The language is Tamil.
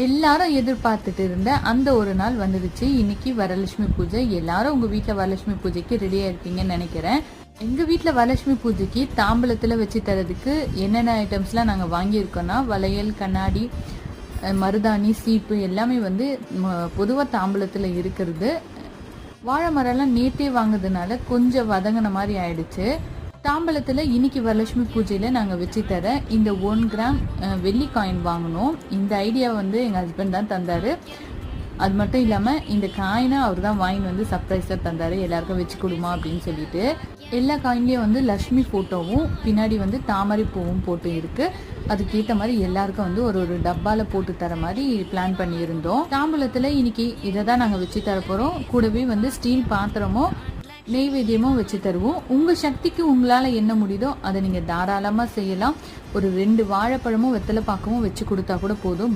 எல்லாரும் எதிர்பார்த்துட்டு இருந்த அந்த ஒரு நாள் வந்துடுச்சு. இன்னைக்கு வரலட்சுமி பூஜை. எல்லாரும் உங்க வீட்டுல வரலட்சுமி பூஜைக்கு ரெடியா இருப்பீங்கன்னு நினைக்கிறேன். எங்க வீட்டுல வரலட்சுமி பூஜைக்கு தாம்பலத்துல வச்சு தரதுக்கு என்னென்ன ஐட்டம்ஸ்லாம் நாங்க வாங்கியிருக்கோம்னா, வளையல், கண்ணாடி, மருதாணி, சீப்பு எல்லாமே வந்து பொதுவா தாம்பலத்துல இருக்கிறது. வாழை மரம்லாம் நேத்தே வாங்குறதுனால கொஞ்சம் வதங்கின மாதிரி ஆயிடுச்சு. தாம்பலத்துல இன்னைக்கு வரலட்சுமி பூஜையில நாங்க வச்சு தர இந்த 1 கிராம் வெள்ளி காயின் வாங்கினோம். இந்த ஐடியா வந்து எங்க ஹஸ்பண்ட் தான் தந்தாரு. அது மட்டும் இல்லாம இந்த காயினை அவர் தான் வாங்கி வந்து சர்ப்ரைஸா தந்தாரு, எல்லாருக்கும் வச்சு கொடுமா அப்படின்னு சொல்லிட்டு. எல்லா காயின்லயும் வந்து லட்சுமி போட்டோவும் பின்னாடி வந்து தாமரை பூவும் போட்டு இருக்கு. அதுக்கேற்ற மாதிரி எல்லாருக்கும் வந்து ஒரு டப்பால போட்டு தர மாதிரி பிளான் பண்ணியிருந்தோம். தாம்பலத்துல இன்னைக்கு இதை தான் நாங்க வச்சு தர போறோம். கூடவே வந்து ஸ்டீல் பாத்திரமும் நெய்வேத்தியமும் வச்சு தருவோம். உங்க சக்திக்கு உங்களால என்ன முடியுதோ அதை நீங்க தாராளமா செய்யலாம். ஒரு 2 வாழைப்பழமும் வெத்தலை பாக்கமும் வச்சு கொடுத்தா கூட போதும்.